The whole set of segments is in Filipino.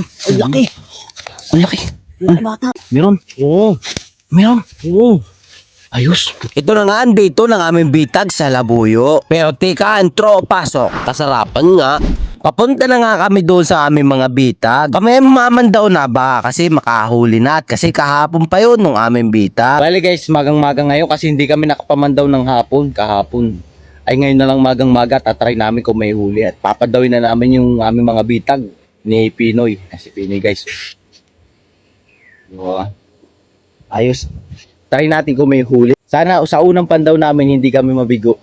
Ang laki. Ang laki. Bata. Meron. Oo. Meron. Oo. Ayos. Ito na nga dito ng aming bitag sa Labuyo. Pero tika, intro, pasok. Kasarapan nga. Papunta na nga kami doon sa aming mga bitag. Kami mamandaw na ba kasi makahuli na at kasi kahapon pa yun nung aming bitag. Bali guys, magang-maga ngayon kasi hindi kami nakapamandaw ng hapon kahapon. Ay ngayon na lang magang-maga tatry namin kung may huli at papadawin na namin yung aming mga bitag ni Pinoy. Si Pinoy guys. Diba? Ayos. Try natin kung may huli. Sana sa unang pandaw namin hindi kami mabigo.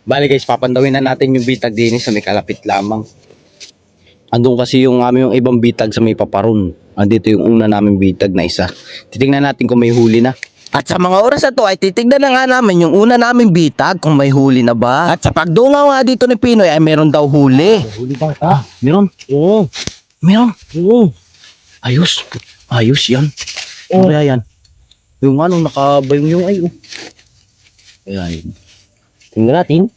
Bali guys, papandawin na natin yung bitag din sa may kalapit lamang. Andun kasi yung yung ibang bitag sa may paparon. Andito yung una naming bitag na isa. Titingnan natin kung may huli na. At sa mga oras na to ay titignan na nga namin yung una naming bitag kung may huli na ba. At sa pagdungaw nga dito ni Pinoy ay meron daw huli. Huli bata. Meron. Oo. Meron. Oo. Ayos. Ayos yan. Oh. Ano kaya yan? Yung nakabayong yung ay. Ayan. Tingnan natin.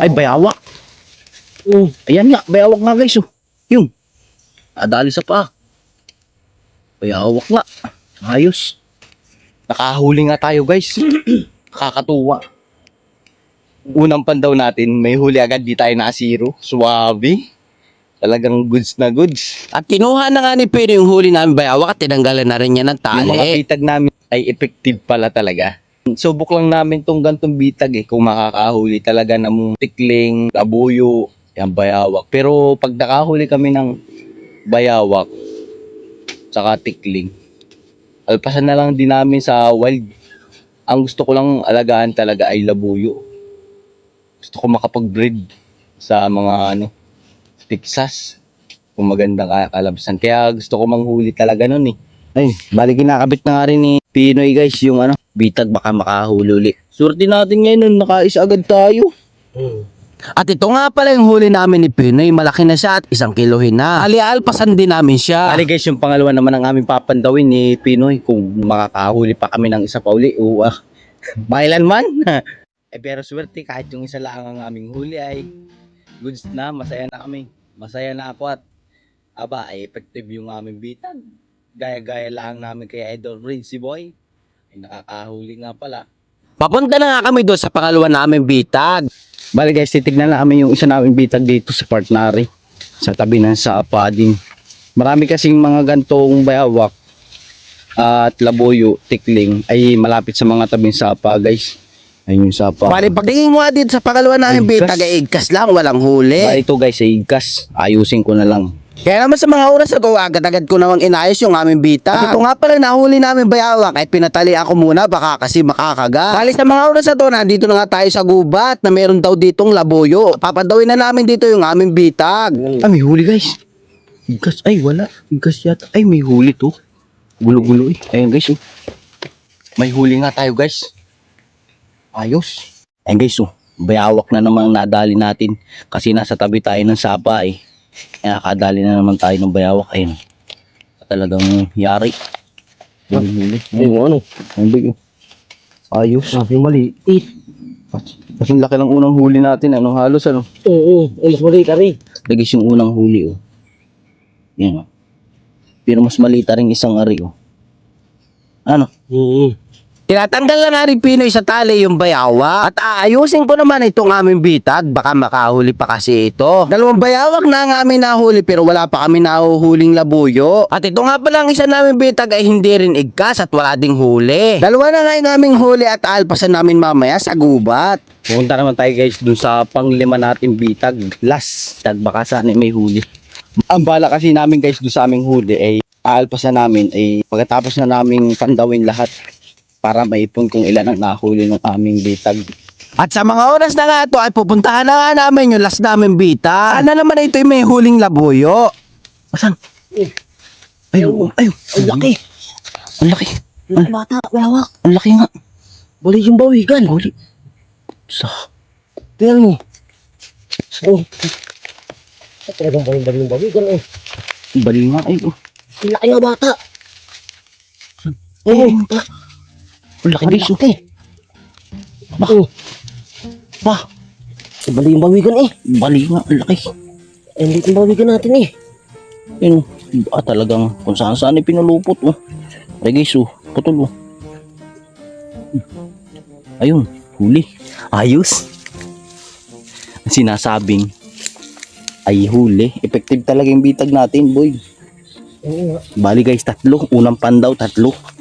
Ay, bayawak. Oo. Ayan nga, bayawak nga guys. Yung. Adali sa paa. Bayawak nga. Ayos. Nakahuli nga tayo guys. Nakakatuwa. Unang pandaw natin, may huli agad, di tayo na-zero. Suwabe. Talagang goods na goods. At kinuha na nga ni Pino yung huli namin bayawak at tinanggalan na rin niya ng tali. Yung mga bitag namin ay effective pala talaga. Subok lang namin tong gantong bitag kung makakahuli talaga ng tikling, labuyo, yan bayawak. Pero pag nakahuli kami ng bayawak, saka tikling, alpasan na lang din namin sa wild. Ang gusto ko lang alagaan talaga ay labuyo. Gusto ko makapag-breed sa mga Texas. Kung magandang kalabasan. Kaya gusto ko manghuli talaga nun Ay, bali kinakabit na nga rin ni Pinoy guys yung bitag baka makahuli uli. Surti natin ngayon nun, nakaisa agad tayo. At ito nga pala yung huli namin ni Pinoy. Malaki na siya at 1 kilohin na. Alialpasan din namin siya. Bali guys, yung pangalawa naman ang aming papandawin ni Pinoy. Kung makakahuli pa kami ng isa pa uli. Bailan man. Pero swerte kahit yung isa lang ang aming huli ay goods na, masaya na kami. Masaya na ako at ay effective yung aming bitag. Gaya-gaya lang namin kay Idol Rincy Boy. Ay nakakahuli nga pala. Papunta na nga kami doon sa pangalawa naming bitag. Bali guys, titignan na namin yung isa naming bitag dito sa Partnari. Sa tabi ng Sapa din. Marami kasing mga gantong bayawak at labuyo, tikling ay malapit sa mga tabing Sapa guys. Ayun yung Sapa. Bali, pagtingin mo dito sa pangalawa namin bitag ay igkas lang, walang huli. Ito guys ay igkas. Ayusin ko na lang. Kaya naman sa mga oras na to, agad-agad ko namang inayos yung aming bitag. At ito nga pala nahuli namin bayawak kahit pinatali ako muna baka kasi makakaga. Bali sa mga oras na to, nandito na nga tayo sa gubat na meron daw ditong labuyo. Papadawin na namin dito yung aming bitag. Ah, may huli guys. Igkas, ay wala. Igkas yata. Ay, may huli to. Gulo-gulo Ayun guys. May huli nga tayo guys. Ayos. Ayun guys, bayawak na naman nadali natin kasi nasa tabi tayo ng Sapa Kaya nakadali na naman tayo ng bayawak. Ayun. Talagang yari. Ayun, Ang big. Ayos. yung maliit. Kasi laki ng unang huli natin. Halos Oo. Ay, mali ka rin. Lagis yung unang huli Yan Pero mas malita rin isang ari Oo. Tinatanggal na nga rin Pinoy sa tali yung bayawak. At aayusin ko naman itong aming bitag. Baka makahuli pa kasi ito. 2 bayawak na ang aming nahuli pero wala pa kami nahuhuling labuyo. At ito nga pala ang isa namin bitag ay hindi rin igkas at wala ding huli. 2 na nga yung aming huli at alpasan namin mamaya sa gubat. Pupunta naman tayo guys dun sa pang-5 natin bitag. Last. Baka sana may huli. Ang bala kasi namin guys dun sa aming huli ay aalpasan namin ay pagkatapos na namin pandawin lahat. Para maipon kung ilan ang nahuli ng aming bitag. At sa mga oras na nga ito ay pupuntahan na nga namin yung last namin bitag. Sana naman ito ay may huling labuyo. Asan? Ayun. Ang laki. Ang laki. Bata, bayawak. Ang laki nga. Bali yung bawigan. Huli. Tingnan mo. Oh. Talagang bali yung bawigan Bali nga. Ang laki nga bata. Ang laki guys. Ba. Bali yung bawigan Bali nga. Ang laki. Hindi yung bawigan natin eh. Yun, talagang kung saan saan pinulupot oh. Ay guys oh, putol oh. Ayun, huli. Ayos. Ang sinasabing ay huli. Effective talaga yung bitag natin, boy. Oo nga. Bali guys, 3. Unang pandaw, 3.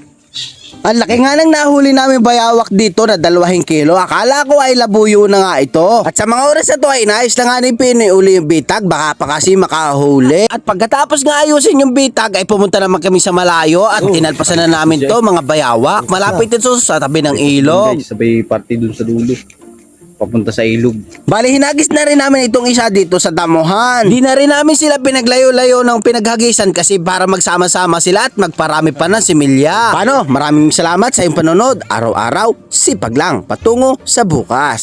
Ang laki nga ng nahuli namin bayawak dito na 2 kilo. Akala ko ay labuyo na nga ito. At sa mga oras na to ay inayos na nga ni Pinoy yung bitag. Baka pa kasi makahuli. At pagkatapos nga ayusin yung bitag ay pumunta naman kami sa malayo at tinalpasan na namin to mga bayawak. Malapit ito sa tabi ng ilog. Guys, sabay party dun sa dulo. Papunta sa ilog. Bali, hinagis na rin namin itong isa dito sa damuhan. Di na rin namin sila pinaglayo-layo ng pinaghagisan kasi para magsama-sama sila at magparami pa ng similya. Paano? Maraming salamat sa iyong panonood. Araw-araw, sipag lang patungo sa bukas.